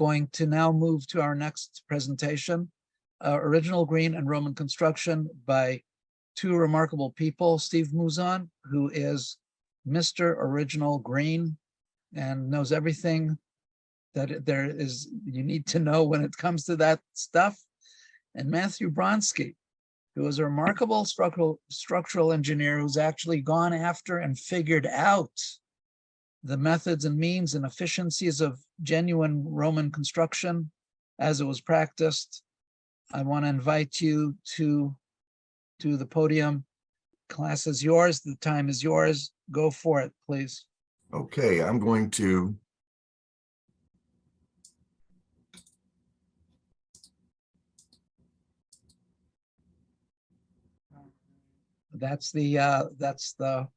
going to now move to our next presentation, Original Green and Roman Construction, by two remarkable people, Steve Mouzon, who is Mr. Original Green and knows everything that there is you need to know when it comes to that stuff, and Matthew Bronski, who is a remarkable structural engineer who's actually gone after and figured out the methods and means and efficiencies of genuine Roman construction as it was practiced. I want to invite you to the podium. Class is yours. The time is yours. Go for it, please. Okay, I'm going to that's the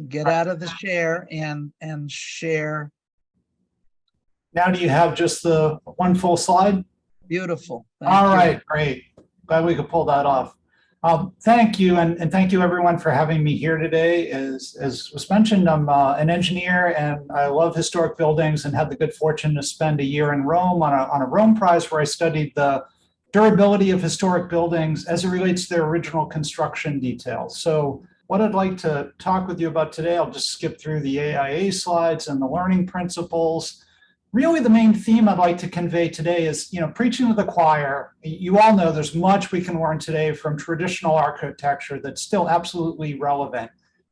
get out of the share and share. Now do you have just the one full slide? Beautiful. All right, great. Glad we could pull that off. Thank you, and thank you everyone for having me here today. As was mentioned, I'm an engineer and I love historic buildings and had the good fortune to spend a year in Rome on a Rome Prize where I studied the durability of historic buildings as it relates to their original construction details. So what I'd like to talk with you about today, I'll just skip through the AIA slides and the learning principles. Really the main theme I'd like to convey today is, preaching to the choir. You all know there's much we can learn today from traditional architecture that's still absolutely relevant.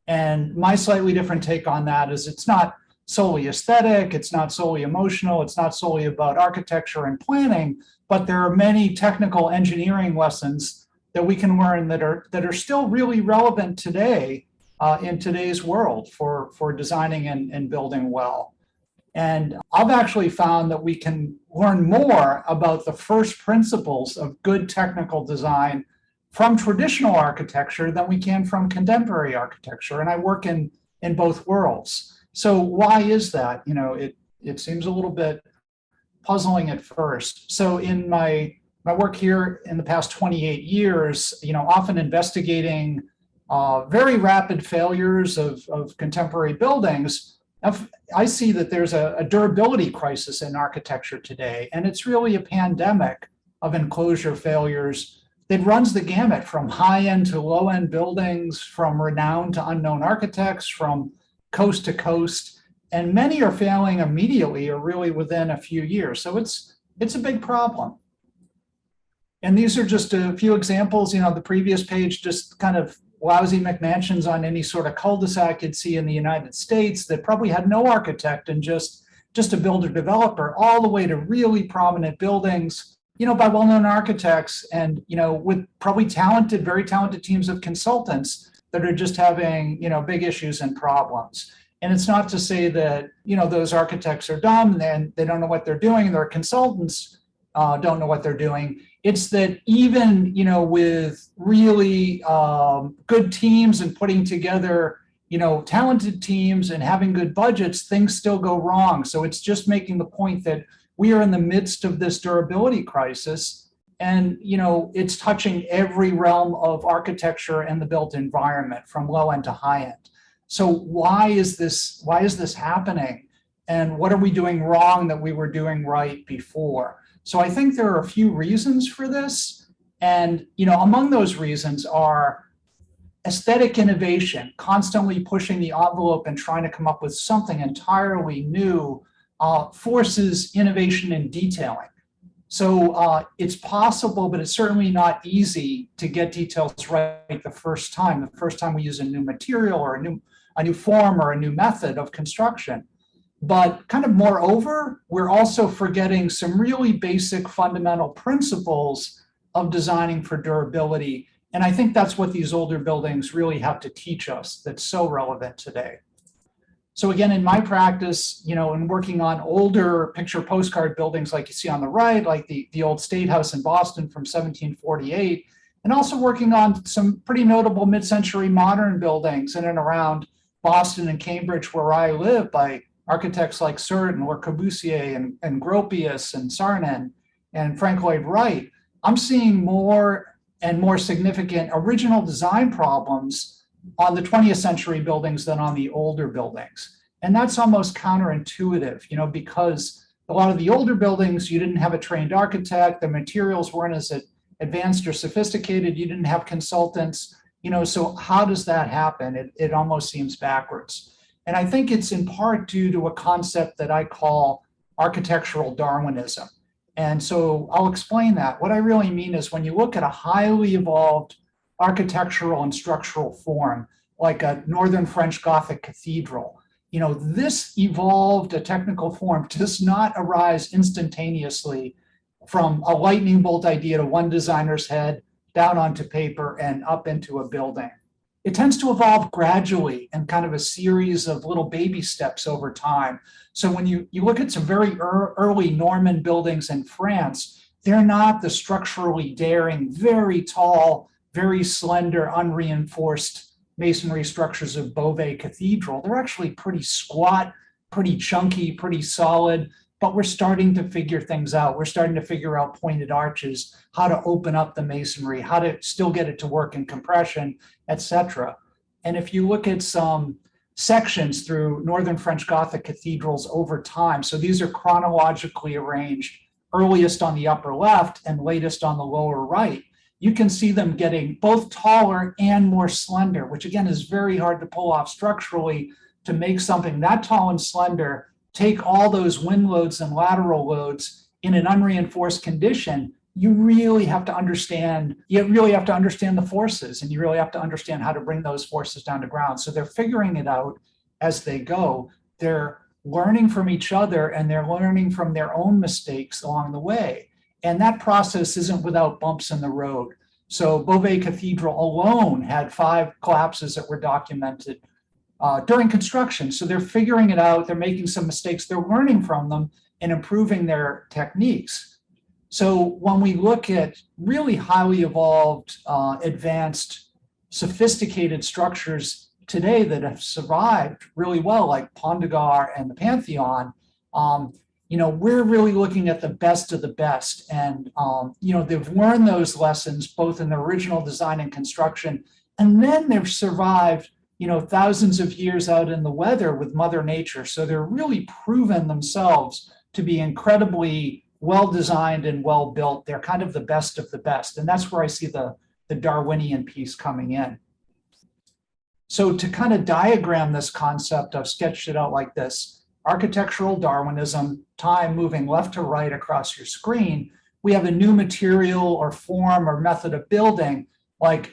And my slightly different take on that is it's not solely aesthetic, it's not solely emotional, it's not solely about architecture and planning, but there are many technical engineering lessons that we can learn that are still really relevant today in today's world for designing and building well. And I've actually found that we can learn more about the first principles of good technical design from traditional architecture than we can from contemporary architecture. And I work in both worlds. So why is that? It seems a little bit puzzling at first. So in my work here in the past 28 years, often investigating very rapid failures of contemporary buildings, I see that there's a durability crisis in architecture today, and it's really a pandemic of enclosure failures that runs the gamut from high-end to low-end buildings, from renowned to unknown architects, from coast to coast, and many are failing immediately or really within a few years. So it's a big problem. And these are just a few examples. The previous page just kind of lousy McMansions on any sort of cul-de-sac you'd see in the United States that probably had no architect and just a builder developer, all the way to really prominent buildings, by well-known architects and, with probably very talented teams of consultants that are just having, big issues and problems. And it's not to say that, those architects are dumb and they don't know what they're doing, and their consultants don't know what they're doing. It's that even, with really good teams and putting together, talented teams and having good budgets, things still go wrong. So it's just making the point that we are in the midst of this durability crisis, and, it's touching every realm of architecture and the built environment from low end to high end. So why is this happening? And what are we doing wrong that we were doing right before? So I think there are a few reasons for this. And, among those reasons are aesthetic innovation, constantly pushing the envelope and trying to come up with something entirely new, forces innovation in detailing. So it's possible, but it's certainly not easy to get details right the first time we use a new material or a new form or a new method of construction. But kind of moreover, we're also forgetting some really basic fundamental principles of designing for durability. And I think that's what these older buildings really have to teach us that's so relevant today. So again, in my practice, in working on older picture postcard buildings like you see on the right, like the old State House in Boston from 1748, and also working on some pretty notable mid-century modern buildings in and around Boston and Cambridge, where I live, by architects like Sert and Le Corbusier and Gropius and Sarnen and Frank Lloyd Wright, I'm seeing more and more significant original design problems on the 20th century buildings than on the older buildings. And that's almost counterintuitive, because A lot of the older buildings, you didn't have a trained architect, the materials weren't as advanced or sophisticated, you didn't have consultants, so how does that happen? It almost seems backwards. And I think it's in part due to a concept that I call architectural Darwinism. And so I'll explain that. What I really mean is when you look at a highly evolved architectural and structural form, like a Northern French Gothic cathedral, this evolved a technical form does not arise instantaneously from a lightning bolt idea to one designer's head down onto paper and up into a building. It tends to evolve gradually and kind of a series of little baby steps over time. So when you look at some very early Norman buildings in France, they're not the structurally daring, very tall, very slender, unreinforced masonry structures of Beauvais Cathedral. They're actually pretty squat, pretty chunky, pretty solid, but we're starting to figure things out. We're starting to figure out pointed arches, how to open up the masonry, how to still get it to work in compression, etc. And if you look at some sections through Northern French Gothic cathedrals over time, so these are chronologically arranged, earliest on the upper left and latest on the lower right, you can see them getting both taller and more slender, which again is very hard to pull off structurally. To make something that tall and slender, take all those wind loads and lateral loads in an unreinforced condition, you really have to understand the forces, and you really have to understand how to bring those forces down to ground. So they're figuring it out as they go. They're learning from each other, and they're learning from their own mistakes along the way. And that process isn't without bumps in the road. So Beauvais Cathedral alone had 5 collapses that were documented during construction. So they're figuring it out, they're making some mistakes, they're learning from them and improving their techniques. So when we look at really highly evolved, advanced, sophisticated structures today that have survived really well, like Pont de Gare and the Pantheon, we're really looking at the best of the best. And, they've learned those lessons both in the original design and construction, and then they've survived, thousands of years out in the weather with Mother Nature. So they're really proven themselves to be incredibly well-designed and well-built. They're kind of the best of the best. And that's where I see the Darwinian piece coming in. So to kind of diagram this concept, I've sketched it out like this. Architectural Darwinism, time moving left to right across your screen. We have a new material or form or method of building, like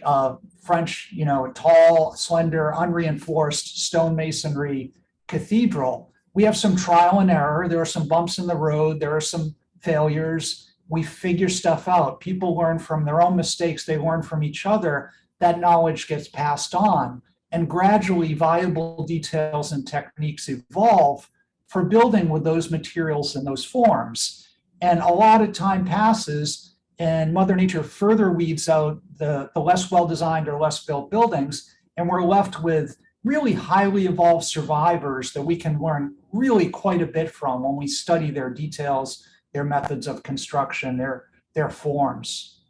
French, tall, slender, unreinforced stone masonry cathedral. We have some trial and error. There are some bumps in the road. There are some failures. We figure stuff out. People learn from their own mistakes. They learn from each other. That knowledge gets passed on. And gradually, viable details and techniques evolve for building with those materials and those forms. And a lot of time passes, and Mother Nature further weeds out the less well-designed or less built buildings, and we're left with really highly evolved survivors that we can learn really quite a bit from when we study their details, their methods of construction, their forms.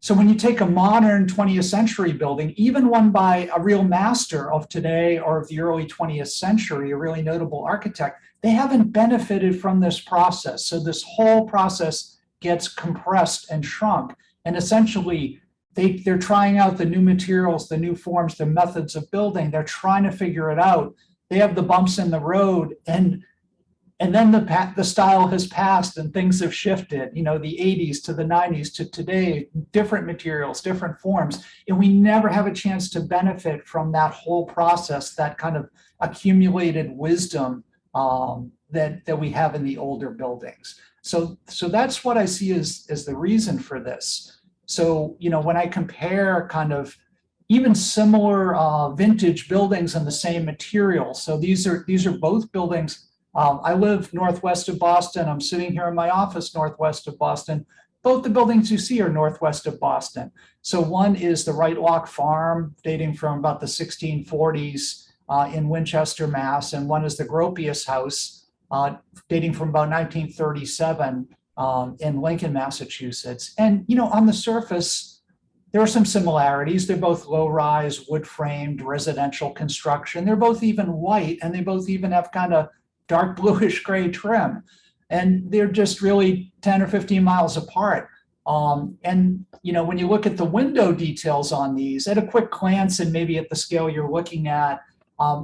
So when you take a modern 20th century building, even one by a real master of today or of the early 20th century, a really notable architect, they haven't benefited from this process. So this whole process gets compressed and shrunk. And essentially, they're trying out the new materials, the new forms, the methods of building. They're trying to figure it out. They have the bumps in the road, and then the style has passed and things have shifted, the 80s to the 90s to today, different materials, different forms. And we never have a chance to benefit from that whole process, that kind of accumulated wisdom that we have in the older buildings. So that's what I see as the reason for this. So, when I compare kind of even similar vintage buildings in the same material, so these are both buildings. I live northwest of Boston. I'm sitting here in my office northwest of Boston. Both the buildings you see are northwest of Boston. So one is the Right Lock Farm, dating from about the 1640s in Winchester, Mass. And one is the Gropius House, dating from about 1937 in Lincoln, Massachusetts. And, on the surface, there are some similarities. They're both low-rise, wood-framed residential construction. They're both even white, and they both even have kind of dark bluish gray trim. And they're just really 10 or 15 miles apart. And when you look at the window details on these at a quick glance and maybe at the scale you're looking at,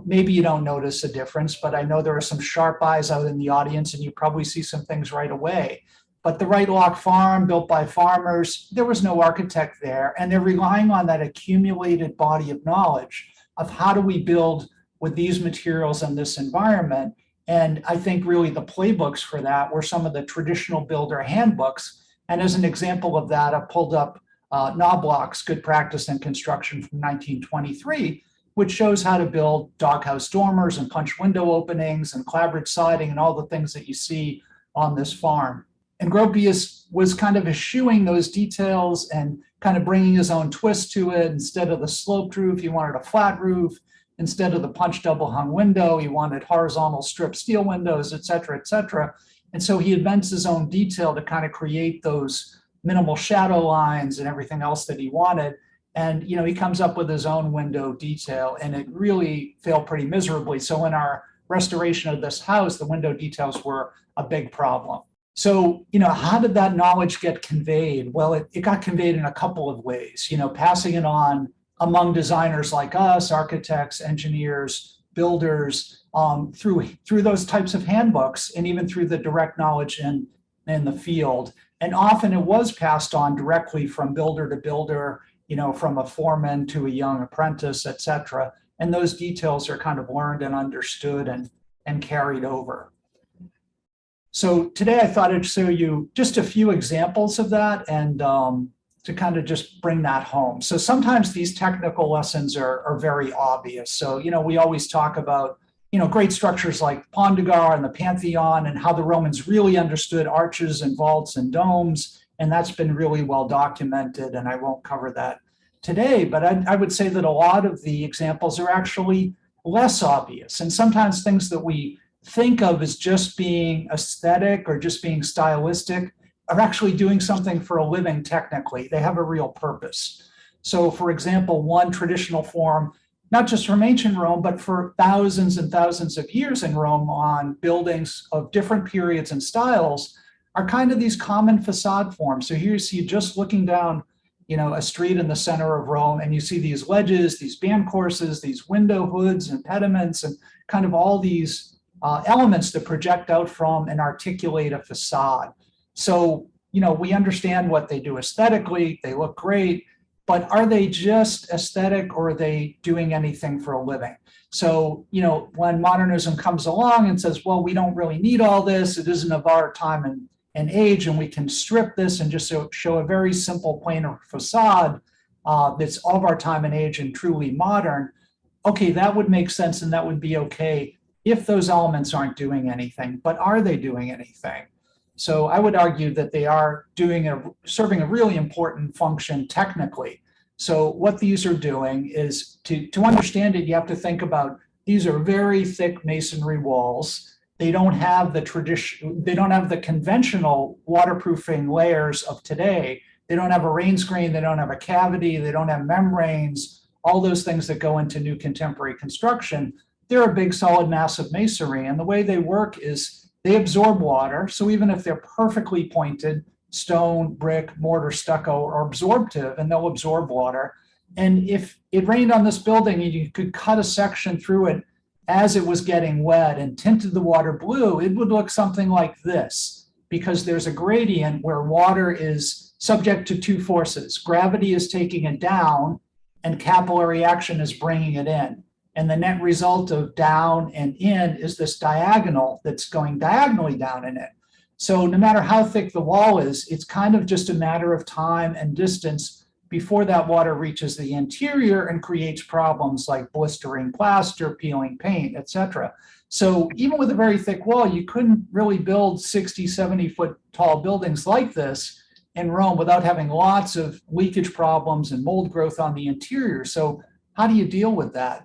maybe you don't notice a difference, but I know there are some sharp eyes out in the audience and you probably see some things right away. But the Right Lock Farm, built by farmers, there was no architect there, and they're relying on that accumulated body of knowledge of how do we build with these materials in this environment. And I think really the playbooks for that were some of the traditional builder handbooks. And as an example of that, I pulled up Knobloch's Good Practice in Construction from 1923, which shows how to build doghouse dormers and punch window openings and clapboard siding and all the things that you see on this farm. And Gropius was kind of eschewing those details and kind of bringing his own twist to it. Instead of the sloped roof, he wanted a flat roof. Instead of the punch double hung window, he wanted horizontal strip steel windows, et cetera, et cetera. And so he invents his own detail to kind of create those minimal shadow lines and everything else that he wanted. And, he comes up with his own window detail, and it really failed pretty miserably. So in our restoration of this house, the window details were a big problem. So, how did that knowledge get conveyed? Well, it got conveyed in a couple of ways, passing it on among designers like us, architects, engineers, builders, through those types of handbooks, and even through the direct knowledge in the field. And often it was passed on directly from builder to builder, from a foreman to a young apprentice, et cetera. And those details are kind of learned and understood and carried over. So today I thought I'd show you just a few examples of that and to kind of just bring that home. So sometimes these technical lessons are very obvious. So, we always talk about, great structures like Pont du Gard and the Pantheon and how the Romans really understood arches and vaults and domes. And that's been really well documented, and I won't cover that today. But I would say that a lot of the examples are actually less obvious. And sometimes things that we think of as just being aesthetic or just being stylistic are actually doing something for a living technically. They have a real purpose. So, for example, one traditional form, not just from ancient Rome, but for thousands and thousands of years in Rome on buildings of different periods and styles, are kind of these common facade forms. So here you see, just looking down, a street in the center of Rome, and you see these ledges, these band courses, these window hoods and pediments, and kind of all these elements that project out from and articulate a facade. So, we understand what they do aesthetically, they look great, but are they just aesthetic, or are they doing anything for a living? So, when modernism comes along and says, well, we don't really need all this, it isn't of our time and age, and we can strip this and just show a very simple planar facade that's of our time and age and truly modern, okay, that would make sense and that would be okay if those elements aren't doing anything. But are they doing anything? So I would argue that they are serving a really important function technically. So what these are doing is, to understand it, you have to think about, these are very thick masonry walls. They don't have the conventional waterproofing layers of today. They don't have a rain screen, they don't have a cavity, they don't have membranes, all those things that go into new contemporary construction. They're a big solid mass of masonry, and the way they work is they absorb water. So even if they're perfectly pointed, stone, brick, mortar, stucco are absorptive, and they'll absorb water. And if it rained on this building and you could cut a section through it as it was getting wet and tinted the water blue, it would look something like this, because there's a gradient where water is subject to two forces. Gravity is taking it down and capillary action is bringing it in. And the net result of down and in is this diagonal that's going diagonally down in it. So no matter how thick the wall is, it's kind of just a matter of time and distance before that water reaches the interior and creates problems like blistering plaster, peeling paint, etc. So even with a very thick wall, you couldn't really build 60, 70 foot tall buildings like this in Rome without having lots of leakage problems and mold growth on the interior. So how do you deal with that?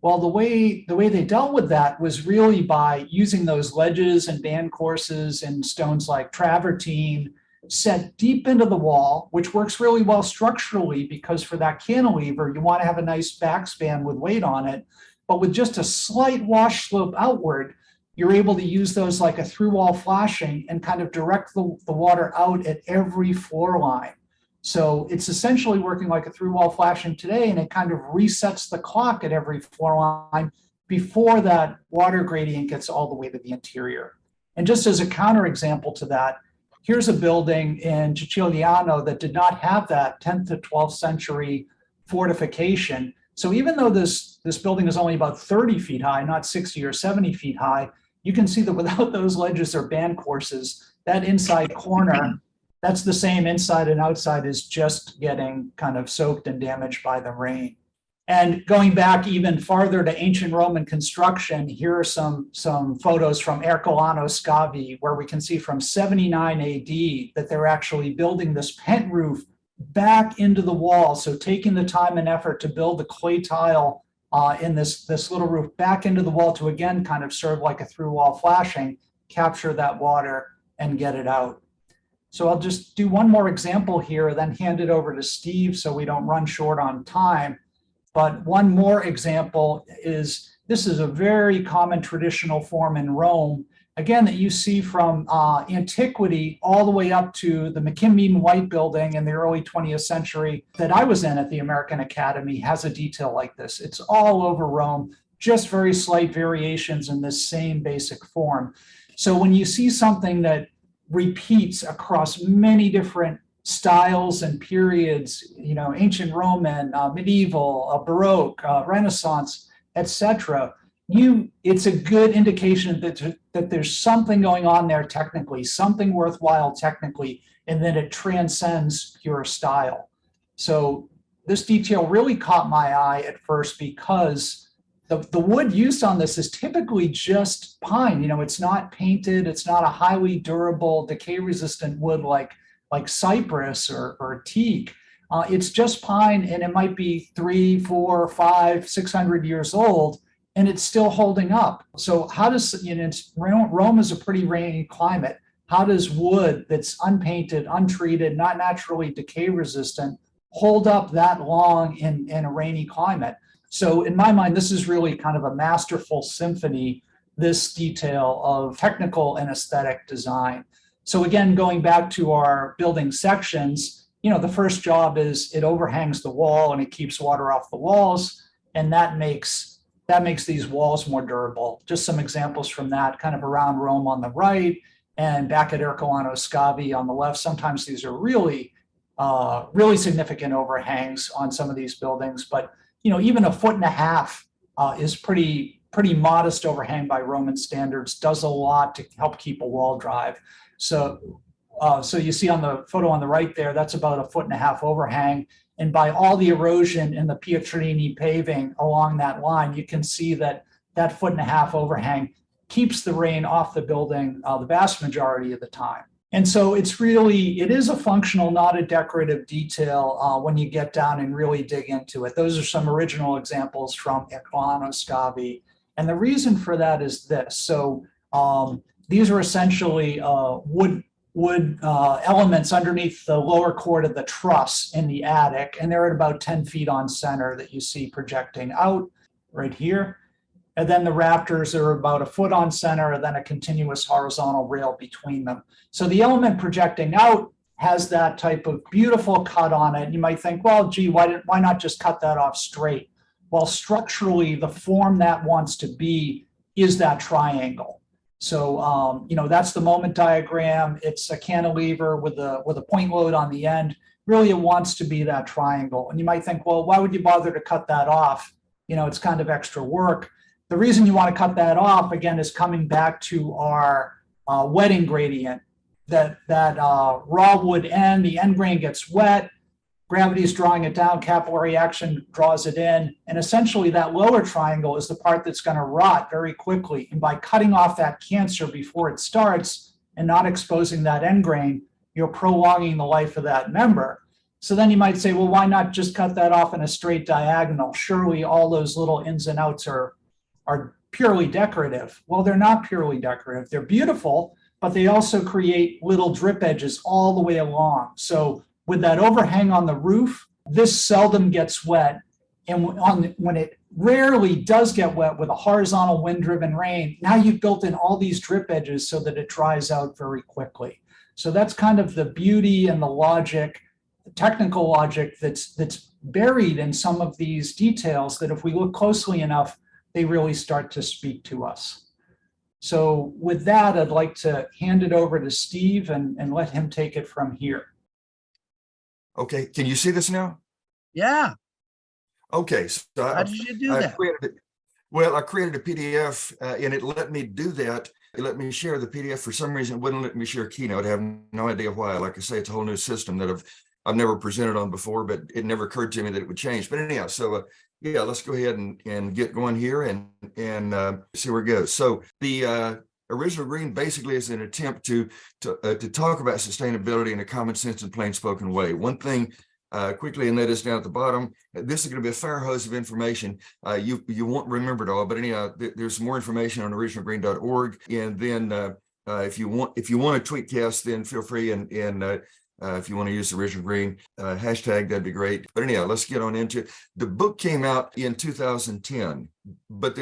Well, the way they dealt with that was really by using those ledges and band courses and stones like travertine set deep into the wall, which works really well structurally, because for that cantilever, you want to have a nice backspan with weight on it. But with just a slight wash slope outward, you're able to use those like a through wall flashing and kind of direct the water out at every floor line. So it's essentially working like a through wall flashing today, and it kind of resets the clock at every floor line before that water gradient gets all the way to the interior. And just as a counterexample to that, here's a building in Siciliano that did not have that 10th to 12th century fortification. So even though this building is only about 30 feet high, not 60 or 70 feet high, you can see that without those ledges or band courses, that inside corner, that's the same inside and outside, is just getting kind of soaked and damaged by the rain. And going back even farther to ancient Roman construction, here are some photos from Ercolano Scavi, where we can see from 79 AD that they're actually building this pent roof back into the wall. So taking the time and effort to build the clay tile in this little roof back into the wall to, again, kind of serve like a through wall flashing, capture that water and get it out. So I'll just do one more example here, then hand it over to Steve so we don't run short on time. But one more example is, this is a very common traditional form in Rome, again, that you see from antiquity all the way up to the McKim White building in the early 20th century that I was in at the American Academy, has a detail like this. It's all over Rome, just very slight variations in this same basic form. So when you see something that repeats across many different styles and periods, you know, ancient Roman, medieval, Baroque, Renaissance, etc., it's a good indication that there's something going on there technically, something worthwhile technically, and then it transcends pure style. So this detail really caught my eye at first because the wood used on this is typically just pine. You know, it's not painted, it's not a highly durable, decay-resistant wood like cypress or teak. It's just pine, and it might be 300, 400, 500, 600 years old, and it's still holding up. So how does, you know, Rome is a pretty rainy climate. How does wood that's unpainted, untreated, not naturally decay resistant hold up that long in a rainy climate? So in my mind, this is really kind of a masterful symphony, this detail of technical and aesthetic design. So again, going back to our building sections, you know, the first job is it overhangs the wall and it keeps water off the walls, and that makes these walls more durable. Just some examples from that, kind of around Rome on the right, and back at Ercolano Scavi on the left. Sometimes these are really significant overhangs on some of these buildings, but you know, even 1.5 feet is pretty modest overhang by Roman standards, does a lot to help keep a wall dry. So you see on the photo on the right there, that's about 1.5 feet overhang. And by all the erosion in the Pietrini paving along that line, you can see that 1.5 feet overhang keeps the rain off the building the vast majority of the time. And so it is a functional, not a decorative detail when you get down and really dig into it. Those are some original examples from Ercolano Scavi. And the reason for that is this. So these are essentially wood elements underneath the lower cord of the truss in the attic, and they're at about 10 feet on center that you see projecting out right here. And then the rafters are about 1 foot on center, and then a continuous horizontal rail between them. So the element projecting out has that type of beautiful cut on it. You might think, well, gee, why not just cut that off straight? Well, structurally, the form that wants to be is that triangle. So, you know, that's the moment diagram. It's a cantilever with a point load on the end. Really, it wants to be that triangle. And you might think, well, why would you bother to cut that off? You know, it's kind of extra work. The reason you want to cut that off, again, is coming back to our wetting gradient. That raw wood end, the end grain gets wet, gravity is drawing it down, capillary action draws it in, and essentially that lower triangle is the part that's going to rot very quickly. And by cutting off that cancer before it starts and not exposing that end grain, you're prolonging the life of that member. So then you might say, well, why not just cut that off in a straight diagonal? Surely all those little ins and outs are purely decorative. Well, they're not purely decorative. They're beautiful, but they also create little drip edges all the way along. So with that overhang on the roof, this seldom gets wet. And when rarely does get wet with a horizontal wind-driven rain, now you've built in all these drip edges so that it dries out very quickly. So that's kind of the beauty and the logic, the technical logic that's buried in some of these details that if we look closely enough, they really start to speak to us. So with that, I'd like to hand it over to Steve and let him take it from here. Okay, can you see this now? Yeah. Okay, so How did you do that? I created a PDF and it let me do that. It let me share the PDF. For some reason, it wouldn't let me share Keynote. I have no idea why. Like I say, it's a whole new system that I've never presented on before, but it never occurred to me that it would change. But anyhow, so yeah, let's go ahead and get going here and see where it goes. So the original green basically is an attempt to talk about sustainability in a common sense and plain spoken way. One thing quickly, and that is down at the bottom. This is going to be a fire hose of information. You won't remember it all, but anyhow, there's more information on originalgreen.org. And then if you want to tweet Cass, then feel free and if you want to use the Original Green hashtag, that'd be great. But anyhow, let's get on into it. The book came out in 2010, but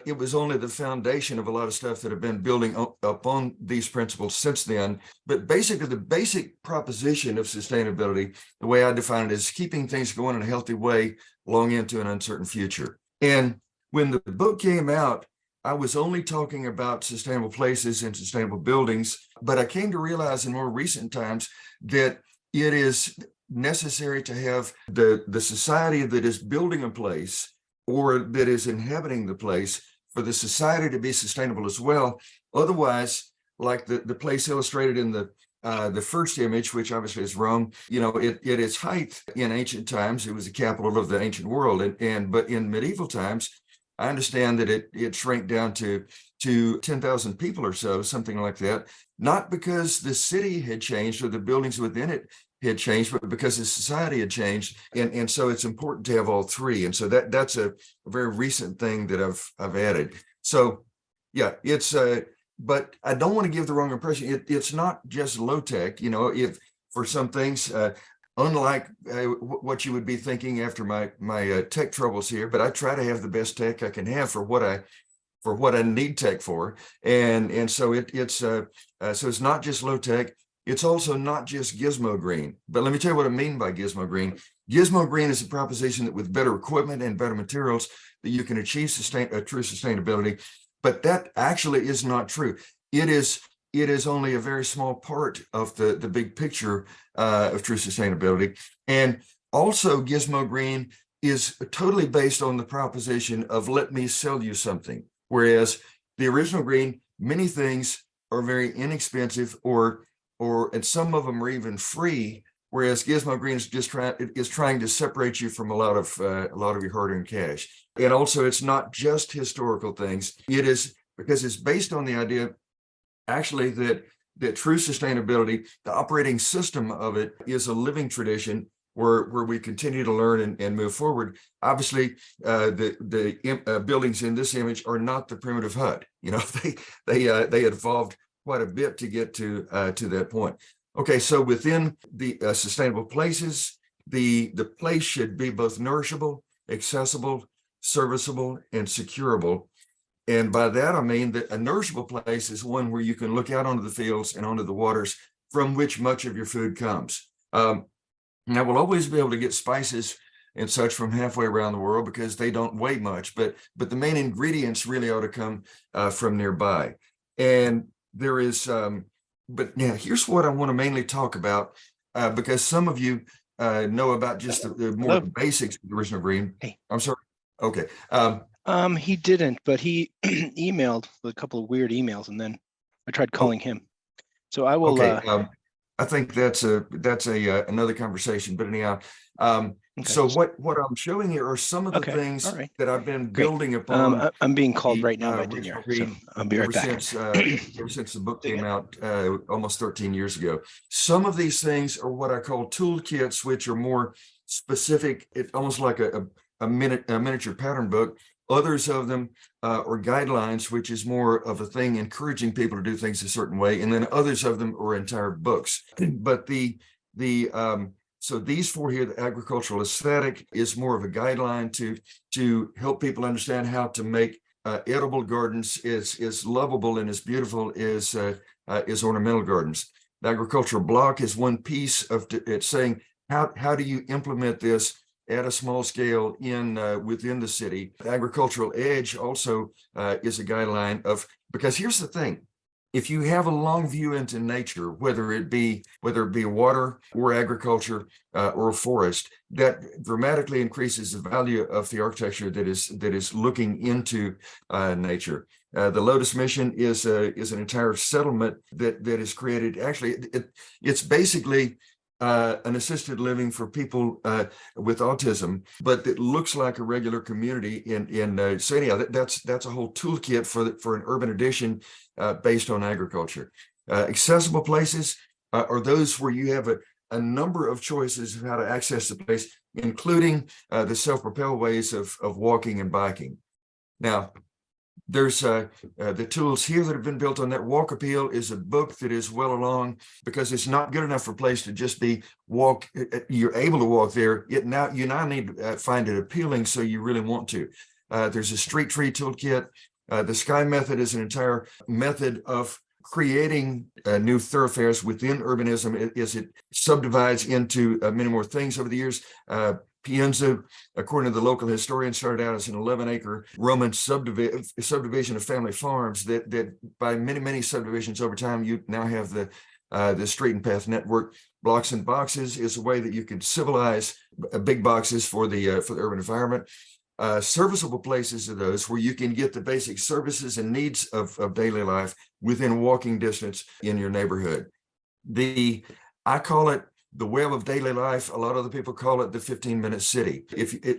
it was only the foundation of a lot of stuff that have been building upon these principles since then. But basically, the basic proposition of sustainability, the way I define it, is keeping things going in a healthy way long into an uncertain future. And when the book came out, I was only talking about sustainable places and sustainable buildings, but I came to realize in more recent times that it is necessary to have the society that is building a place or that is inhabiting the place for the society to be sustainable as well. Otherwise, like the place illustrated in the first image, which obviously is Rome, at its height in ancient times, it was the capital of the ancient world. But in medieval times, I understand that it shrank down to 10,000 people or so, something like that, not because the city had changed or the buildings within it had changed, but because the society had changed. And so it's important to have all three. And so that's a very recent thing that I've added. So yeah, it's but I don't want to give the wrong impression. It's not just low tech, if for some things, unlike what you would be thinking after my tech troubles here, but I try to have the best tech I can have for what I need tech for. And so it's not just low tech. It's also not just gizmo green, but let me tell you what I mean by gizmo green. Gizmo green is a proposition that with better equipment and better materials that you can achieve true sustainability, but that actually is not true. It is only a very small part of the big picture of true sustainability. And also gizmo green is totally based on the proposition of let me sell you something. Whereas the original green, many things are very inexpensive and some of them are even free, whereas Gizmo Green is just trying to separate you from a lot of your hard-earned cash. And also, it's not just historical things. It is because it's based on the idea, actually, that true sustainability, the operating system of it, is a living tradition where we continue to learn and move forward. Obviously, the buildings in this image are not the primitive hut. They evolved quite a bit to get to that point. Okay, so within the sustainable places, the place should be both nourishable, accessible, serviceable, and securable. And by that, I mean that a nourishable place is one where you can look out onto the fields and onto the waters from which much of your food comes. Now, we'll always be able to get spices and such from halfway around the world because they don't weigh much, but the main ingredients really ought to come from nearby. And there is, but now here's what I want to mainly talk about because some of you know about just the more basics of the original green. Hey. I'm sorry. Okay. He didn't, but he emailed a couple of weird emails, and then I tried calling him. So I will. Okay. I think that's another conversation. But anyhow, Okay. So what I'm showing here are some of the things that I've been building upon. I'm being called right now by Daniel, so I'll be right back. Ever since the book came out almost 13 years ago. Some of these things are what I call toolkits, which are more specific. It's almost like a miniature pattern book. Others of them are guidelines, which is more of a thing encouraging people to do things a certain way. And then others of them are entire books. But So these four here, the agricultural aesthetic is more of a guideline to help people understand how to make edible gardens is lovable and as beautiful as ornamental gardens. The agricultural block is one piece of it's saying how do you implement this at a small scale in within the city. The agricultural edge also is a guideline of, because here's the thing. If you have a long view into nature, whether it be water or agriculture or forest, that dramatically increases the value of the architecture that is looking into nature. The Lotus Mission is an entire settlement that is created. Actually, it's basically an assisted living for people with autism, but it looks like a regular community in so anyhow, that's a whole toolkit for an urban edition based on agriculture. Accessible places are those where you have a number of choices of how to access the place, including the self-propelled ways of walking and biking. Now, there's the tools here that have been built on that. Walk Appeal is a book that is well along, because it's not good enough for a place to just be walk. You're able to walk there. You now need to find it appealing, so you really want to. There's a street tree toolkit. The Sky method is an entire method of creating new thoroughfares within urbanism as it subdivides into many more things over the years. Pienza, according to the local historian, started out as an 11-acre Roman subdivision of family farms that by many subdivisions over time, you now have the street and path network. Blocks and boxes is a way that you can civilize big boxes for the urban environment. Serviceable places are those where you can get the basic services and needs of daily life within walking distance in your neighborhood. I call it the web of daily life. A lot of other people call it the 15-minute city.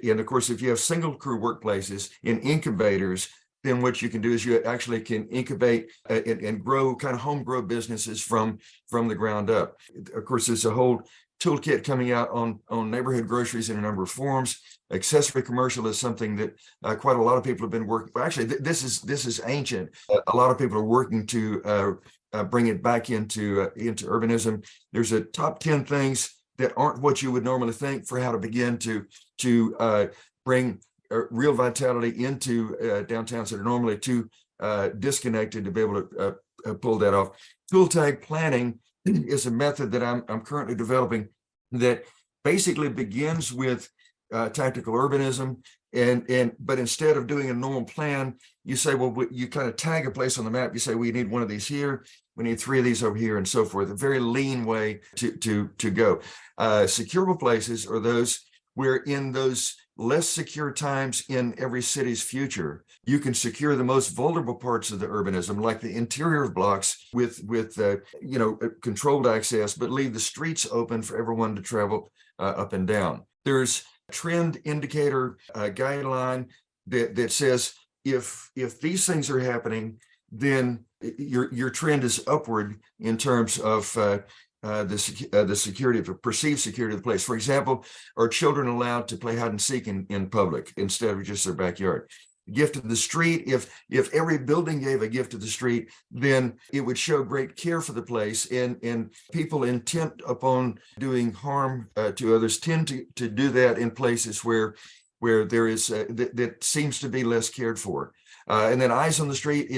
And of course, if you have single crew workplaces in incubators, then what you can do is you actually can incubate and grow kind of home grow businesses from the ground up. Of course, there's a whole toolkit coming out on neighborhood groceries in a number of forms. Accessory commercial is something that quite a lot of people have been working. Well, actually, this is ancient. A lot of people are working to bring it back into urbanism. There's a top 10 things that aren't what you would normally think for how to begin to bring real vitality into downtowns that are normally too disconnected to be able to pull that off. Tool tag planning is a method that I'm currently developing that basically begins with tactical urbanism, but instead of doing a normal plan, you say, well, you kind of tag a place on the map. You say, we need one of these here, we need 3 of these over here, and so forth. A very lean way to go. Securable places are those where, in those less secure times in every city's future, you can secure the most vulnerable parts of the urbanism, like the interior of blocks with controlled access, but leave the streets open for everyone to travel up and down. There's a trend indicator guideline that says if these things are happening, then your trend is upward in terms of the security of perceived security of the place. For example, are children allowed to play hide and seek in public instead of just their backyard? Gift of the street, if every building gave a gift of the street, then it would show great care for the place, and people intent upon doing harm to others tend to do that in places where there is that seems to be less cared for. And then eyes on the street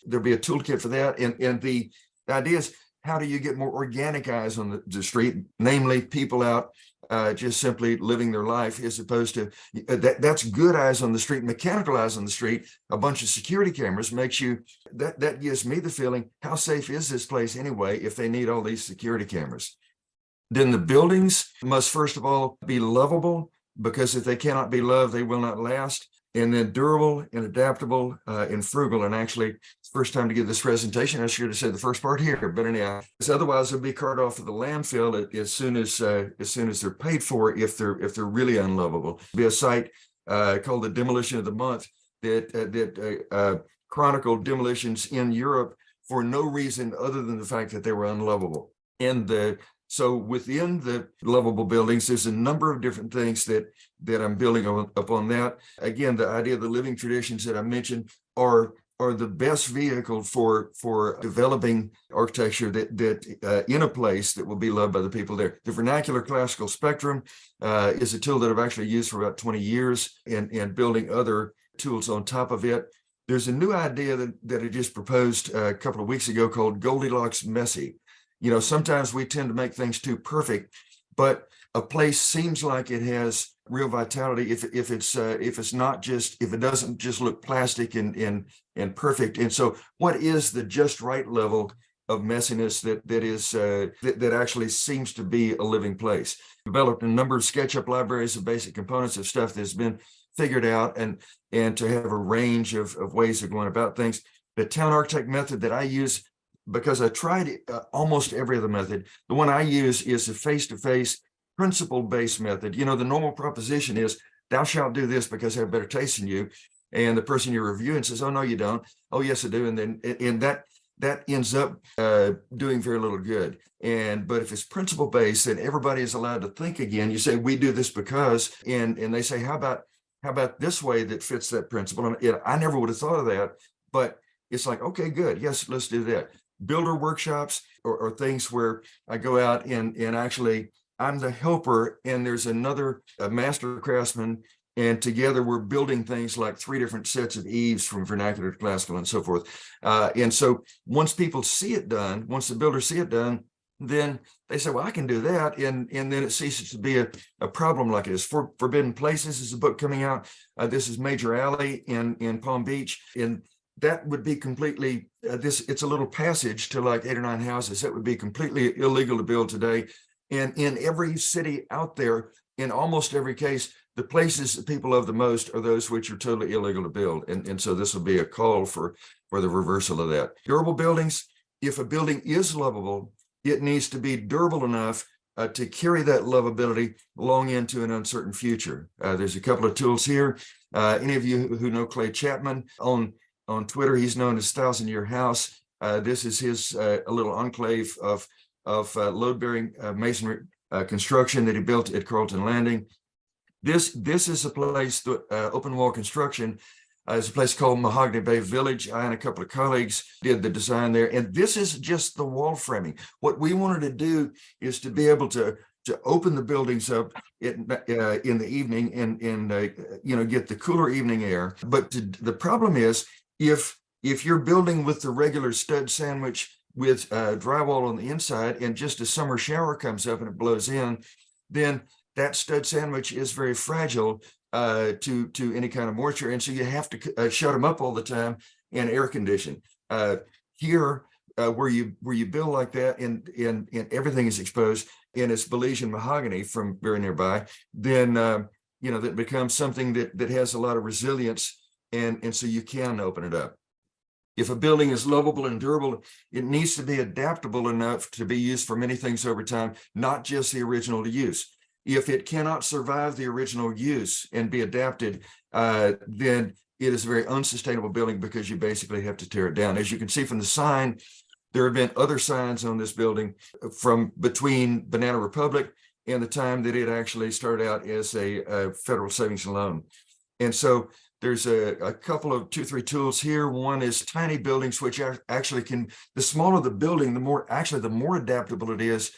there'll be a toolkit for that, and the idea is, how do you get more organic eyes on the street, namely people out just simply living their life, as opposed to that's good eyes on the street. Mechanical eyes on the street, a bunch of security cameras makes you, that gives me the feeling, how safe is this place anyway if they need all these security cameras? Then the buildings must first of all be lovable, because if they cannot be loved, they will not last. And then durable and adaptable and frugal. And actually, it's the first time to give this presentation, I should have said the first part here, but anyhow, otherwise they'll be carted off to the landfill as soon as they're paid for, if they're really unlovable. There'll be a site called the Demolition of the Month that chronicled demolitions in Europe for no reason other than the fact that they were unlovable. And so within the lovable buildings, there's a number of different things that I'm building upon that. Again, the idea of the living traditions that I mentioned are are the best vehicle for developing architecture that in a place that will be loved by the people there. The vernacular classical spectrum is a tool that I've actually used for about 20 years, and building other tools on top of it. There's a new idea that I just proposed a couple of weeks ago called Goldilocks messy. You know, sometimes we tend to make things too perfect, but a place seems like it has real vitality if it doesn't just look plastic and perfect. And so, what is the just right level of messiness that actually seems to be a living place? Developed a number of SketchUp libraries of basic components of stuff that's been figured out, and to have a range of ways of going about things. The town architect method that I use, because I tried almost every other method, the one I use is a face-to-face principle-based method. You know, the normal proposition is, thou shalt do this because I have better taste than you. And the person you're reviewing says, oh, no, you don't. Oh, yes, I do. And then that ends up doing very little good. But if it's principle-based, then everybody is allowed to think again. You say, we do this because, and they say, how about this way that fits that principle? And I never would have thought of that, but it's like, okay, good. Yes, let's do that. Builder workshops or things where I go out and actually I'm the helper, and there's another master craftsman, and together we're building things like 3 different sets of eaves from vernacular to classical and so forth. And so once people see it done, once the builders see it done, then they say, well, I can do that. And then it ceases to be a problem like it is. Forbidden Places is a book coming out. This is Major Alley in Palm Beach. And that would be completely, it's a little passage to like 8 or 9 houses. That would be completely illegal to build today. And in every city out there, in almost every case, the places that people love the most are those which are totally illegal to build. And so this will be a call for the reversal of that. Durable buildings, if a building is lovable, it needs to be durable enough to carry that lovability long into an uncertain future. There's a couple of tools here. Any of you who know Clay Chapman on Twitter, he's known as 1,000-Year House. This is his a little enclave of load-bearing masonry construction that he built at Carlton Landing. This is a place that open wall construction is a place called Mahogany Bay Village. I and a couple of colleagues did the design there, and this is just the wall framing. What we wanted to do is to be able to open the buildings up in the evening and get the cooler evening air. But the problem is if you're building with the regular stud sandwich with drywall on the inside, and just a summer shower comes up and it blows in, then that stud sandwich is very fragile to any kind of moisture, and so you have to shut them up all the time and air condition. Here, where you build like that, and everything is exposed, and it's Belizean mahogany from very nearby, then that becomes something that has a lot of resilience, and so you can open it up. If a building is lovable and durable, it needs to be adaptable enough to be used for many things over time, not just the original use. If it cannot survive the original use and be adapted, then it is a very unsustainable building, because you basically have to tear it down. As you can see from the sign, there have been other signs on this building from between Banana Republic and the time that it actually started out as a federal savings and loan. And so there's a couple of 2-3 tools here. One is tiny buildings, which actually the smaller the building, the more adaptable it is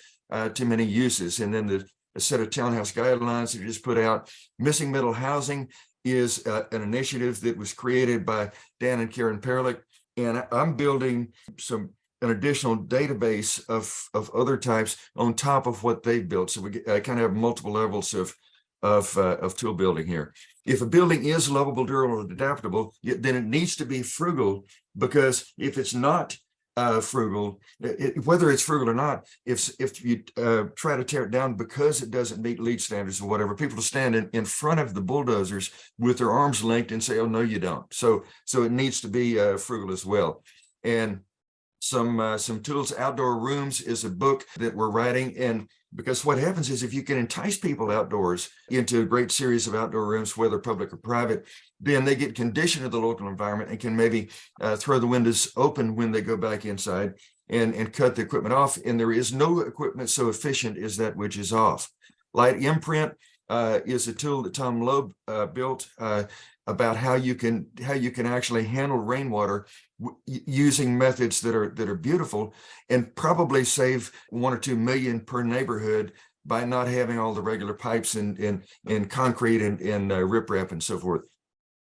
to many uses. And then a set of townhouse guidelines that you just put out. Missing middle housing is an initiative that was created by Dan and Karen Perlick. And I'm building an additional database of other types on top of what they've built. So we kind of have multiple levels of tool building here. If a building is lovable, durable, and adaptable, then it needs to be frugal, because if it's not frugal, whether it's frugal or not, if you try to tear it down because it doesn't meet LEED standards or whatever, people will stand in front of the bulldozers with their arms linked and say, oh, no, you don't. So it needs to be frugal as well. And some tools. Outdoor Rooms is a book that we're writing, and because what happens is if you can entice people outdoors into a great series of outdoor rooms, whether public or private, then they get conditioned to the local environment and can maybe throw the windows open when they go back inside and cut the equipment off. And there is no equipment so efficient as that which is off. Light imprint is a tool that Tom Loeb built about how you can actually handle rainwater using methods that are beautiful and probably save 1 or 2 million per neighborhood by not having all the regular pipes and concrete and riprap and so forth.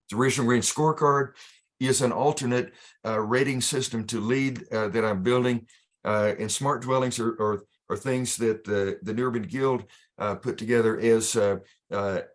The Original Green Scorecard is an alternate rating system to LEED that I'm building, and smart dwellings are things that the New Urban Guild put together as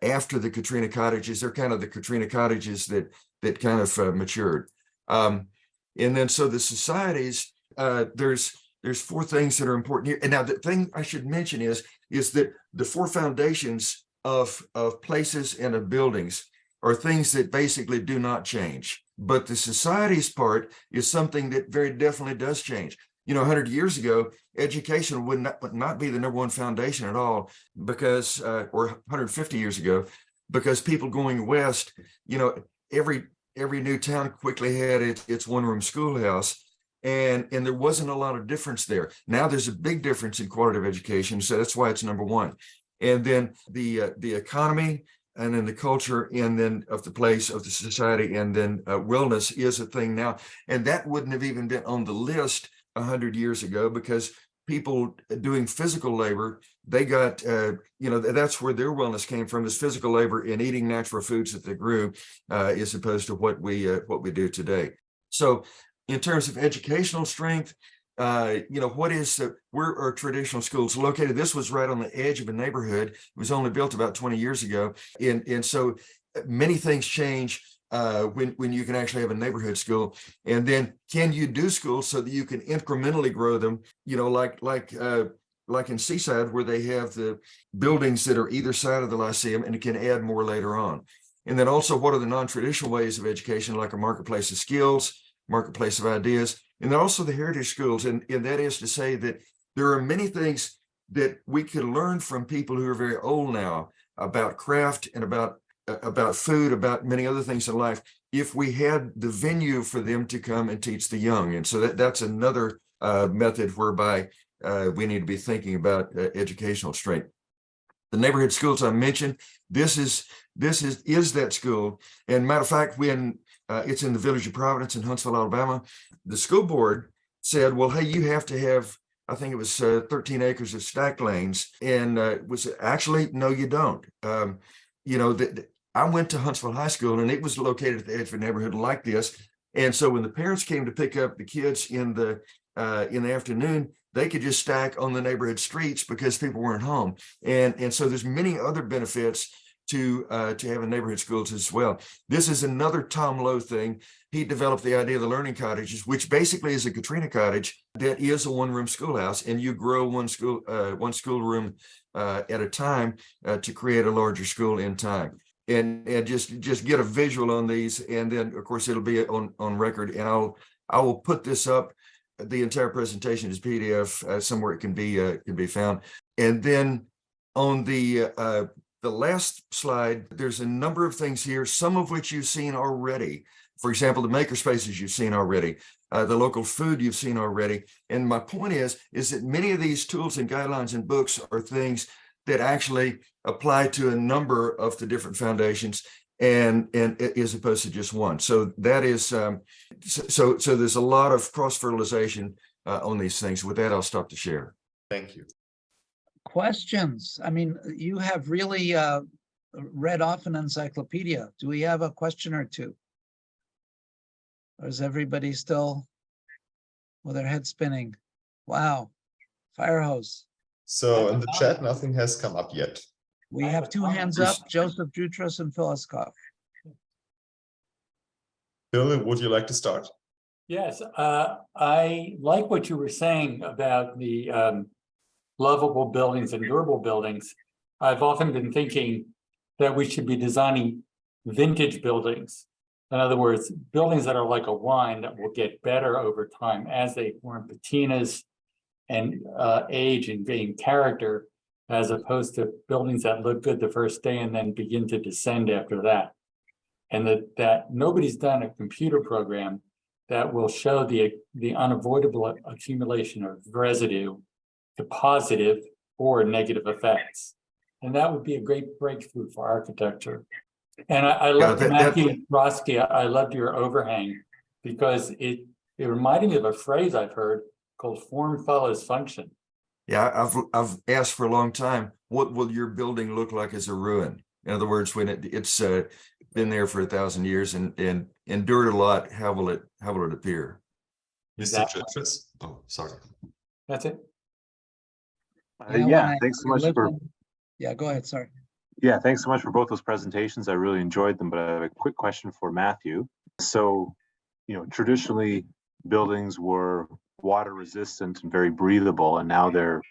after the Katrina cottages. They're kind of the Katrina cottages that kind of matured. And then so the societies, there's 4 things that are important here. And now the thing I should mention is that the 4 foundations of places and of buildings are things that basically do not change. But the societies part is something that very definitely does change. 100 years ago, education would not be the #1 foundation at all, because, or 150 years ago, because people going west, every new town quickly had its one-room schoolhouse, and there wasn't a lot of difference there. Now there's a big difference in quality of education, so that's why it's #1. And then the economy, and then the culture, and then of the place, of the society, and then wellness is a thing now, and that wouldn't have even been on the list 100 years ago, because people doing physical labor, they got, that's where their wellness came from, is physical labor and eating natural foods that they grew, as opposed to what we do today. So in terms of educational strength, where are traditional schools located? This was right on the edge of a neighborhood. It was only built about 20 years ago. And so many things change when you can actually have a neighborhood school. And then can you do schools so that you can incrementally grow them, like in Seaside, where they have the buildings that are either side of the Lyceum, and it can add more later on. And then also, what are the non-traditional ways of education, like a marketplace of skills, marketplace of ideas, and then also the heritage schools. And that is to say that there are many things that we could learn from people who are very old now about craft and about food, about many other things in life, if we had the venue for them to come and teach the young. And so that's another method whereby we need to be thinking about educational strength. The neighborhood schools I mentioned, this is that school. And matter of fact, when it's in the village of Providence in Huntsville, Alabama, the school board said, well, hey, you have to have, I think it was 13 acres of stack lanes. And was actually, no, you don't. I went to Huntsville High School, and it was located at the edge of a neighborhood like this. And so when the parents came to pick up the kids in the afternoon, they could just stack on the neighborhood streets because people weren't home. And so there's many other benefits to having neighborhood schools as well. This is another Tom Lowe thing. He developed the idea of the learning cottages, which basically is a Katrina cottage that is a one-room schoolhouse, and you grow one schoolroom at a time to create a larger school in time. And just get a visual on these, and then of course it'll be on record, and I will put this up. The entire presentation is PDF somewhere it can be found. And then on the last slide, there's a number of things here, some of which you've seen already. For example, the maker spaces you've seen already, the local food you've seen already. And my point is that many of these tools and guidelines and books are things that actually apply to a number of the different foundations, and as opposed to just one. So that is so there's a lot of cross-fertilization on these things. With that, I'll stop to share. Thank you. Questions? I mean, you have really read off an encyclopedia. Do we have a question or two? Or is everybody still with their head spinning? Wow, fire hose. So in the chat, nothing has come up yet. We have 2 hands up, Joseph Jutras and Phyllis Koff. Phil, would you like to start? Yes, I like what you were saying about the lovable buildings and durable buildings. I've often been thinking that we should be designing vintage buildings. In other words, buildings that are like a wine that will get better over time as they form patinas and age and gain character, as opposed to buildings that look good the first day and then begin to descend after that. And that nobody's done a computer program that will show the unavoidable accumulation of residue to positive or negative effects. And that would be a great breakthrough for architecture. And I Yeah, loved that- Matthew Bronski. I loved your overhang because it reminded me of a phrase I've heard called form follows function. Yeah, I've asked for a long time, what will your building look like as a ruin? In other words, when it's been there for 1,000 years and endured a lot, how will it appear? Mr. Exactly. Jeffries? Oh, sorry. That's it. Yeah, thanks so much for, Yeah, go ahead, sorry. yeah, thanks so much for both those presentations. I really enjoyed them, but I have a quick question for Matthew. So, traditionally buildings were water resistant and very breathable, and now they're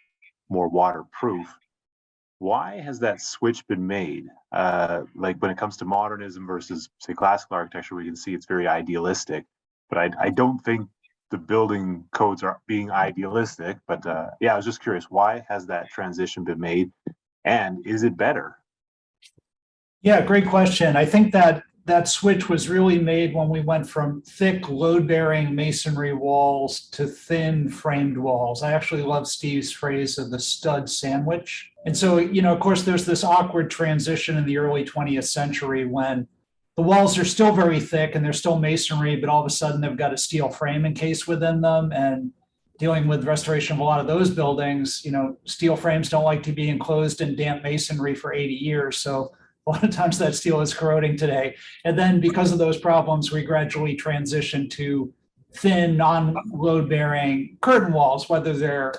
more waterproof. Why has that switch been made? Like when it comes to modernism versus, say, classical architecture, we can see it's very idealistic, but I don't think the building codes are being idealistic. But yeah, I was just curious, why has that transition been made, and is it better? Yeah, great question. I think that switch was really made when we went from thick load-bearing masonry walls to thin framed walls. I actually love Steve's phrase of the stud sandwich. And so, of course, there's this awkward transition in the early 20th century when the walls are still very thick and they're still masonry, but all of a sudden they've got a steel frame encased within them. And dealing with restoration of a lot of those buildings, steel frames don't like to be enclosed in damp masonry for 80 years. So a lot of times that steel is corroding today. And then because of those problems, we gradually transitioned to thin, non-load bearing curtain walls, whether they're,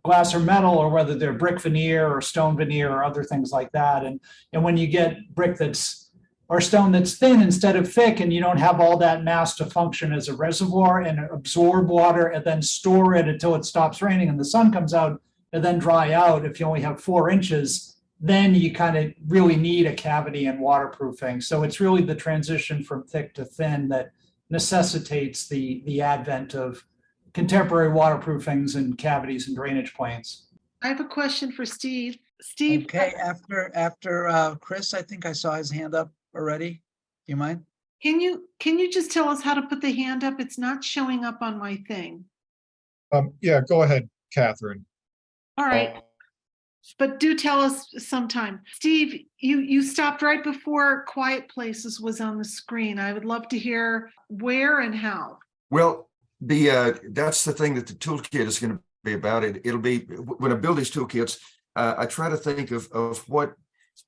glass or metal, or whether they're brick veneer or stone veneer or other things like that. And when you get brick or stone that's thin instead of thick, and you don't have all that mass to function as a reservoir and absorb water and then store it until it stops raining and the sun comes out and then dry out, if you only have 4 inches, then you kind of really need a cavity and waterproofing. So it's really the transition from thick to thin that necessitates the advent of contemporary waterproofings and cavities and drainage planes. I have a question for Steve. Steve. Okay, after Chris, I think I saw his hand up already. Do you mind? Can you just tell us how to put the hand up? It's not showing up on my thing. Yeah, go ahead, Catherine. All right. But do tell us sometime. Steve, you stopped right before Quiet Places was on the screen. I would love to hear where and how. Well, that's the thing that the toolkit is going to be about. It'll be when I build these toolkits, I try to think of what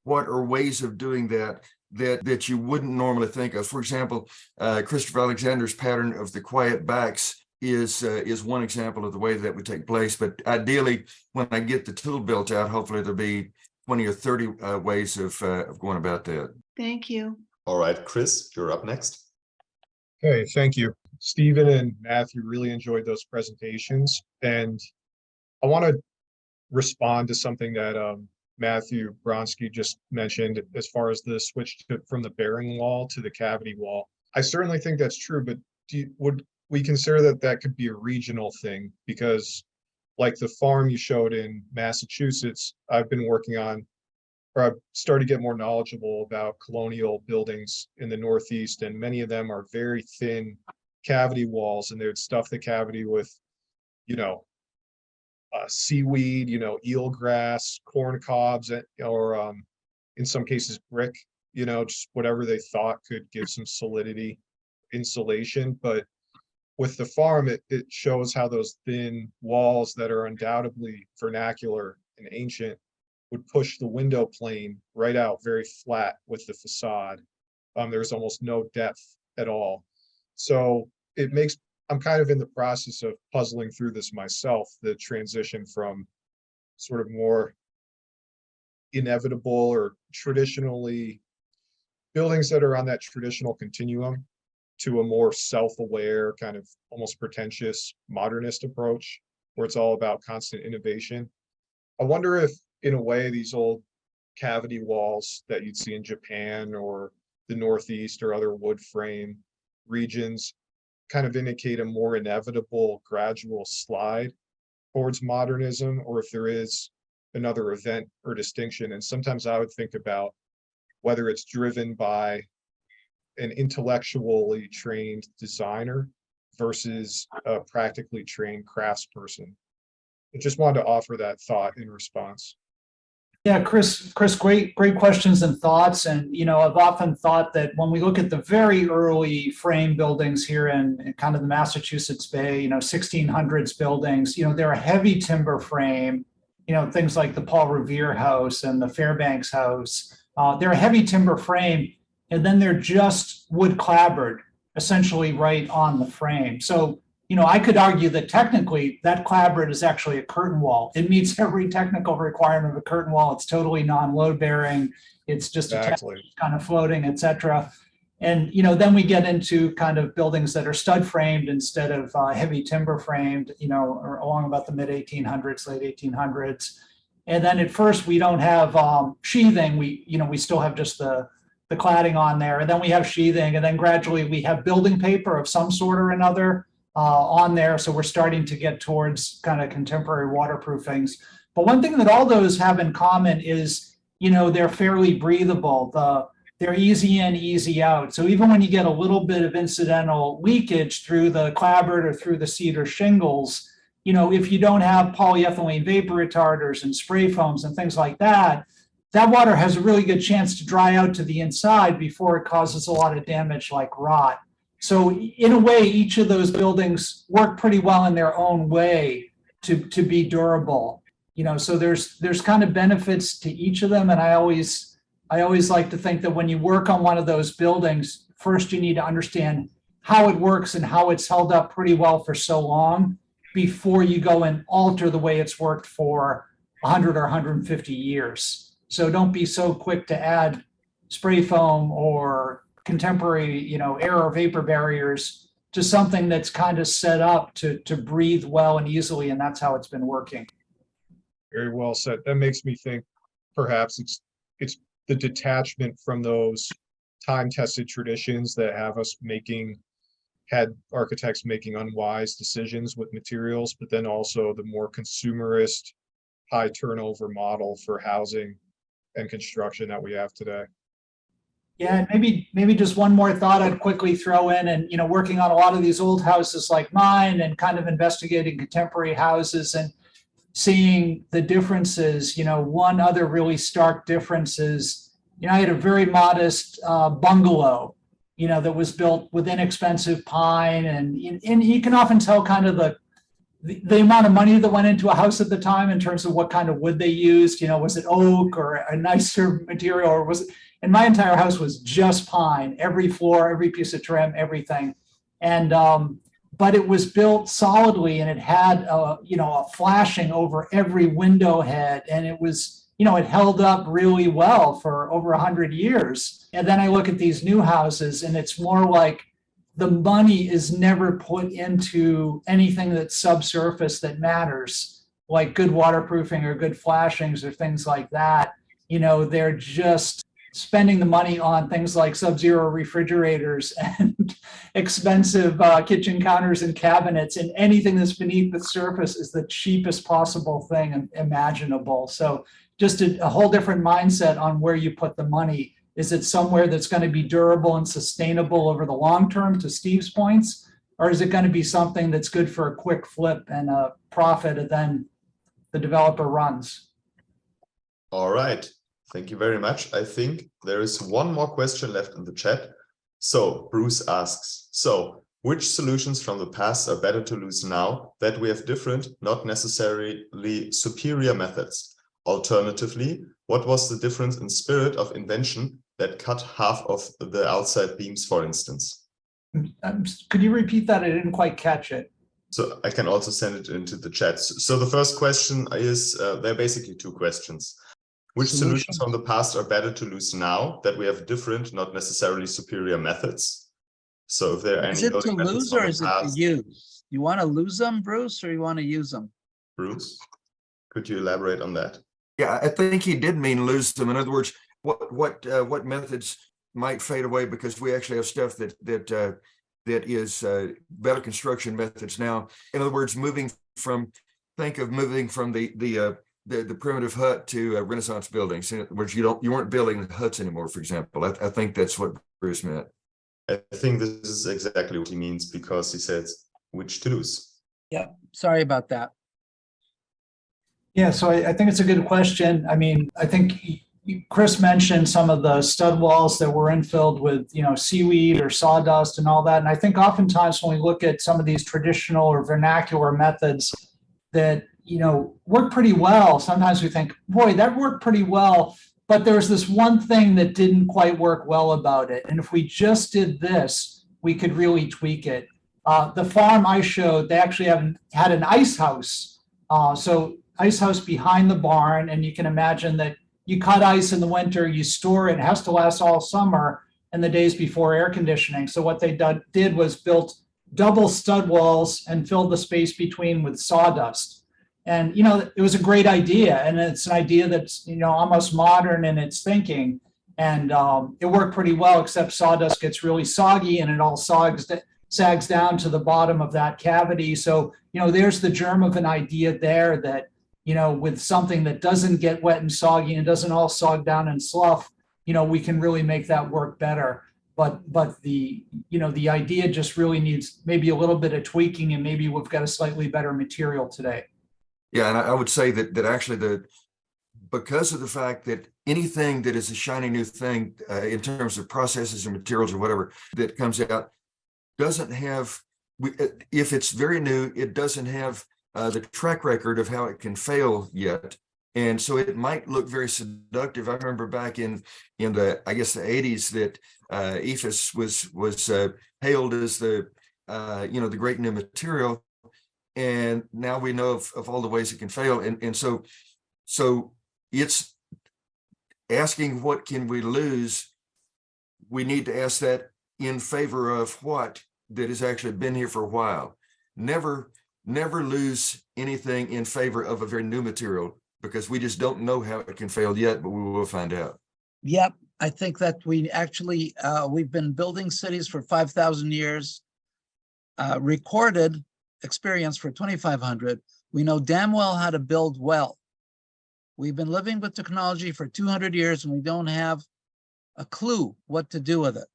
are ways of doing that you wouldn't normally think of. For example, Christopher Alexander's pattern of the quiet backs is one example of the way that would take place. But ideally, when I get the tool built out, hopefully there'll be 20 or 30 ways of going about that. Thank you. All right, Chris, you're up next. Okay, thank you. Stephen and Matthew really enjoyed those presentations. And I want to respond to something that Matthew Bronski just mentioned as far as the switch from the bearing wall to the cavity wall. I certainly think that's true, but would we consider that could be a regional thing? Because like the farm you showed in Massachusetts, I've been working on, or I've started to get more knowledgeable about colonial buildings in the Northeast, and many of them are very thin cavity walls, and they would stuff the cavity with, seaweed, eelgrass, corn cobs, or in some cases brick, just whatever they thought could give some solidity, insulation. But with the farm, it shows how those thin walls that are undoubtedly vernacular and ancient would push the window plane right out very flat with the facade. There's almost no depth at all. So I'm kind of in the process of puzzling through this myself, the transition from sort of more inevitable or traditionally buildings that are on that traditional continuum to a more self-aware, kind of almost pretentious modernist approach where it's all about constant innovation. I wonder if, in a way, these old cavity walls that you'd see in Japan or the Northeast or other wood frame regions kind of indicate a more inevitable gradual slide towards modernism, or if there is another event or distinction. And sometimes I would think about whether it's driven by an intellectually trained designer versus a practically trained craftsperson. I just wanted to offer that thought in response. Yeah, Chris, great questions and thoughts. And, I've often thought that when we look at the very early frame buildings here in kind of the Massachusetts Bay, 1600s buildings, they're a heavy timber frame, things like the Paul Revere House and the Fairbanks House. They're a heavy timber frame, and then they're just wood clapboard, essentially right on the frame. So, I could argue that technically that clapboard is actually a curtain wall. It meets every technical requirement of a curtain wall. It's totally non-load bearing. It's just Exactly. kind of floating, etc. And then we get into kind of buildings that are stud framed instead of heavy timber framed, or along about the mid 1800s, late 1800s. And then at first we don't have sheathing. We still have just the cladding on there, and then we have sheathing, and then gradually we have building paper of some sort or another on there. So we're starting to get towards kind of contemporary waterproofings. But one thing that all those have in common is, they're fairly breathable. They're easy in, easy out. So even when you get a little bit of incidental leakage through the clapboard or through the cedar shingles, if you don't have polyethylene vapor retarders and spray foams and things like that, that water has a really good chance to dry out to the inside before it causes a lot of damage like rot. So in a way, each of those buildings work pretty well in their own way to be durable. So there's kind of benefits to each of them. And I always like to think that when you work on one of those buildings, first you need to understand how it works and how it's held up pretty well for so long before you go and alter the way it's worked for 100 or 150 years. So don't be so quick to add spray foam or contemporary, air or vapor barriers to something that's kind of set up to breathe well and easily, and that's how it's been working. Very well said. That makes me think perhaps it's the detachment from those time-tested traditions that have us had architects making unwise decisions with materials, but then also the more consumerist, high turnover model for housing and construction that we have today. Yeah, and maybe just one more thought I'd quickly throw in, and working on a lot of these old houses like mine and kind of investigating contemporary houses and seeing the differences. One other really stark difference is, I had a very modest bungalow, that was built with inexpensive pine, and you can often tell kind of the amount of money that went into a house at the time in terms of what kind of wood they used. Was it oak or a nicer material, or was it? And my entire house was just pine, every floor, every piece of trim, everything. And, but it was built solidly, and it had, a flashing over every window head. And it was, it held up really well for over 100 years. And then I look at these new houses, and it's more like the money is never put into anything that's subsurface that matters, like good waterproofing or good flashings or things like that. They're just spending the money on things like sub-zero refrigerators and expensive kitchen counters and cabinets, and anything that's beneath the surface is the cheapest possible thing imaginable. So just a whole different mindset on where you put the money. Is it somewhere that's going to be durable and sustainable over the long term, to Steve's points, or is it going to be something that's good for a quick flip and a profit, and then the developer runs? All right. Thank you very much. I think there is one more question left in the chat. So Bruce asks, which solutions from the past are better to use now that we have different, not necessarily superior methods? Alternatively, what was the difference in spirit of invention that cut half of the outside beams, for instance? Could you repeat that? I didn't quite catch it. So I can also send it into the chat. So the first question is, there are basically two questions. Which solutions from the past are better to use now that we have different, not necessarily superior methods? So if there are any. Is it to lose or is it to use? You want to lose them, Bruce, or you want to use them? Bruce, could you elaborate on that? Yeah, I think he did mean lose them. In other words, what methods might fade away because we actually have stuff that is better construction methods now. In other words, think of moving from the primitive hut to Renaissance buildings, which you weren't building huts anymore, for example. I think that's what Bruce meant. I think this is exactly what he means, because he says which to lose. Yeah, sorry about that. Yeah, so I think it's a good question. I mean, I think Chris mentioned some of the stud walls that were infilled with, seaweed or sawdust and all that. And I think oftentimes when we look at some of these traditional or vernacular methods that, work pretty well, sometimes we think, boy, that worked pretty well. But there's this one thing that didn't quite work well about it. And if we just did this, we could really tweak it. The farm I showed, they actually had an ice house. So ice house behind the barn, and you can imagine that you cut ice in the winter, you store it, it has to last all summer and the days before air conditioning. So what they did was built double stud walls and filled the space between with sawdust. And, it was a great idea. And it's an idea that's, almost modern in its thinking. And it worked pretty well, except sawdust gets really soggy and it all sags down to the bottom of that cavity. So, there's the germ of an idea there that, with something that doesn't get wet and soggy and doesn't all sog down and slough, we can really make that work better. But the idea just really needs maybe a little bit of tweaking, and maybe we've got a slightly better material today. Yeah, and I would say that actually because of the fact that anything that is a shiny new thing in terms of processes and materials or whatever that comes out doesn't have, if it's very new, it doesn't have the track record of how it can fail yet. And so it might look very seductive. I remember back in the, I guess, the 80s that EFS was hailed as the great new material. And now we know of all the ways it can fail. And so it's asking, what can we lose? We need to ask that in favor of what that has actually been here for a while. Never lose anything in favor of a very new material, because we just don't know how it can fail yet, but we will find out. Yep, I think that we actually, we've been building cities for 5,000 years, recorded experience for 2,500. We know damn well how to build well. We've been living with technology for 200 years and we don't have a clue what to do with it.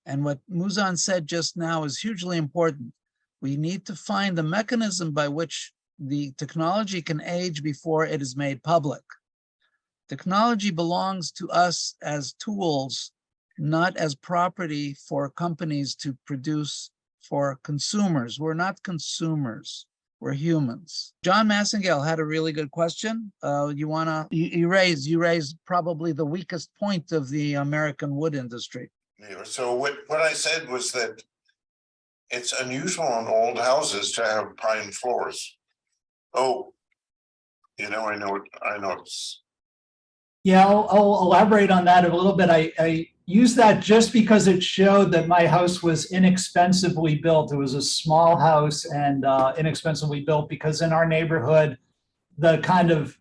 And what Mouzon said just now is hugely important. We need to find the mechanism by which the technology can age before it is made public. Technology belongs to us as tools, not as property for companies to produce for consumers. We're not consumers, we're humans. John Massengale had a really good question. You raised probably the weakest point of the American wood industry. Yeah, so what I said was that it's unusual on old houses to have pine floors. Oh, I know it's. Yeah, I'll elaborate on that a little bit. I used that just because it showed that my house was inexpensively built. It was a small house and inexpensively built, because in our neighborhood, the kind of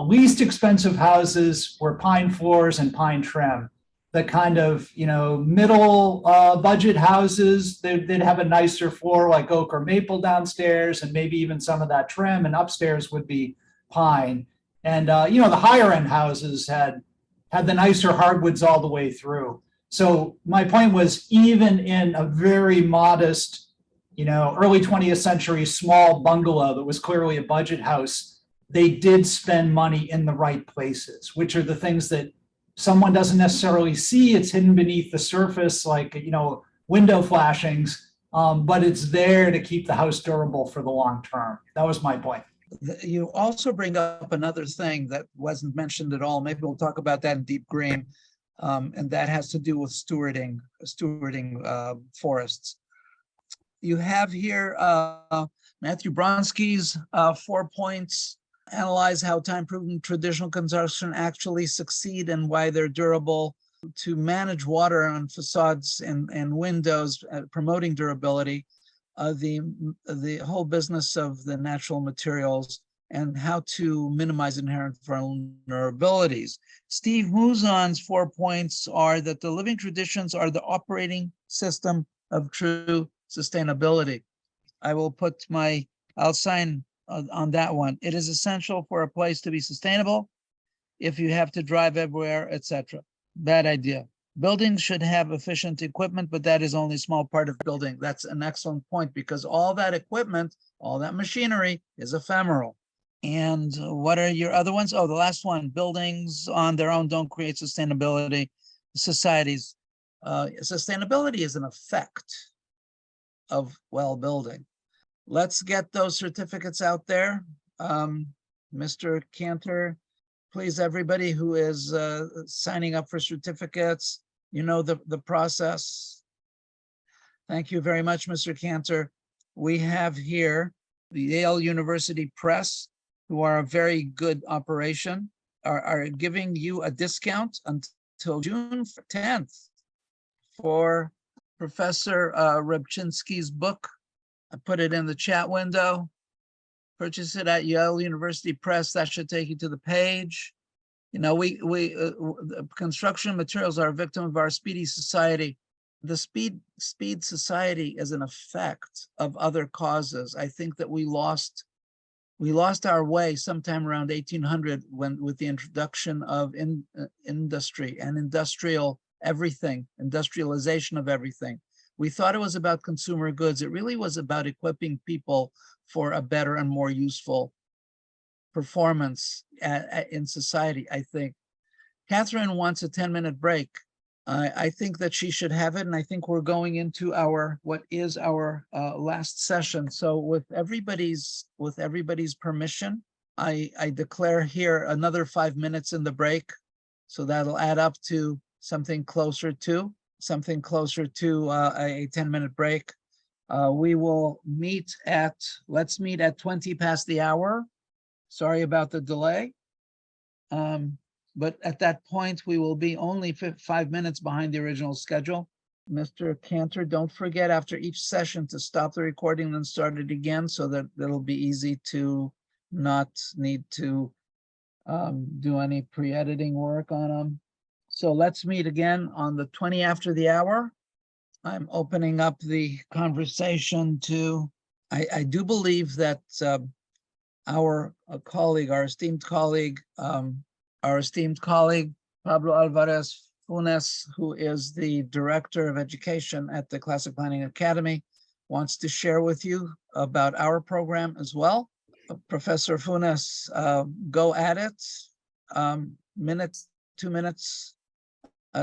least expensive houses were pine floors and pine trim. The kind of, middle budget houses, they'd have a nicer floor like oak or maple downstairs, and maybe even some of that trim, and upstairs would be pine. And, the higher end houses had the nicer hardwoods all the way through. So my point was, even in a very modest, early 20th century small bungalow that was clearly a budget house, they did spend money in the right places, which are the things that someone doesn't necessarily see. It's hidden beneath the surface, like, window flashings, but it's there to keep the house durable for the long term. That was my point. You also bring up another thing that wasn't mentioned at all. Maybe we'll talk about that in deep green, and that has to do with stewarding forests. You have here Matthew Bronski's 4 points. Analyze how time-proven traditional construction actually succeed and why they're durable. To manage water on facades and windows, promoting durability. The whole business of the natural materials and how to minimize inherent vulnerabilities. Steve Mouzon's 4 points are that the living traditions are the operating system of true sustainability. I'll sign on that one. It is essential for a place to be sustainable if you have to drive everywhere, etc. Bad idea. Buildings should have efficient equipment, but that is only a small part of building. That's an excellent point, because all that equipment, all that machinery is ephemeral. And what are your other ones? Oh, the last one, buildings on their own don't create sustainability. Societies. Sustainability is an effect of well-building. Let's get those certificates out there. Mr. Cantor, please, everybody who is signing up for certificates, you know the process. Thank you very much, Mr. Cantor. We have here the Yale University Press, who are a very good operation, are giving you a discount until June 10th for Professor Rybczynski's book. I put it in the chat window. Purchase it at Yale University Press. That should take you to the page. You know, construction materials are a victim of our speedy society. The speed society is an effect of other causes. I think that we lost our way sometime around 1800 with the introduction of industry and industrialization of everything. We thought it was about consumer goods. It really was about equipping people for a better and more useful performance in society, I think. Catherine wants a 10-minute break. I think that she should have it, and I think we're going into what is our last session. So with everybody's permission, I declare here another 5 minutes in the break. So that'll add up to something closer to a 10-minute break. We will let's meet at 20 past the hour. Sorry about the delay. But at that point, we will be only 5 minutes behind the original schedule. Mr. Cantor, don't forget after each session to stop the recording and start it again so that it'll be easy to not need to do any pre-editing work on them. So let's meet again on the 20 after the hour. I'm opening up the conversation to, I do believe that our esteemed colleague, Pablo Alvarez Funes, who is the Director of Education at the Classic Planning Academy, wants to share with you about our program as well. Professor Funes, go at it. 2 minutes.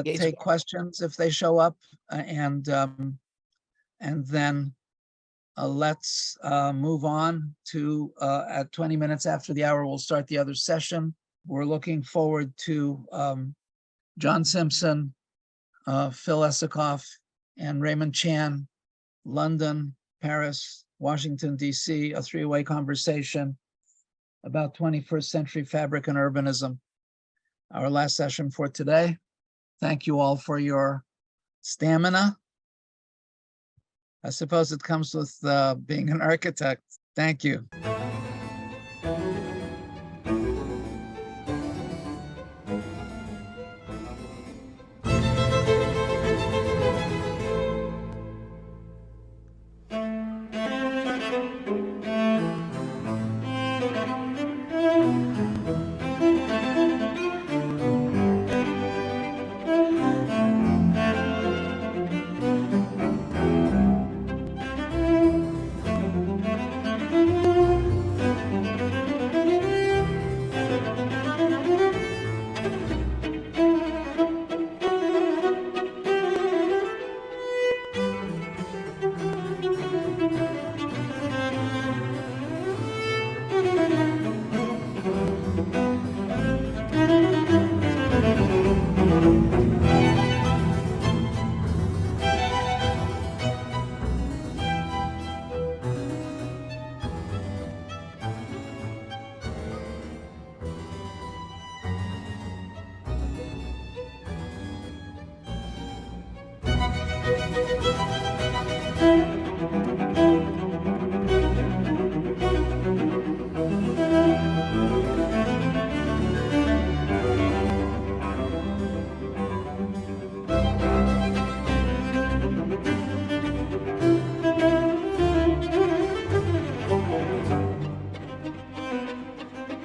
Take questions if they show up, and then let's move on to at 20 minutes after the hour, we'll start the other session. We're looking forward to John Simpson, Phil Esikoff, and Raymond Chan, London, Paris, Washington, D.C., a three-way conversation about 21st century fabric and urbanism. Our last session for today. Thank you all for your stamina. I suppose it comes with being an architect. Thank you.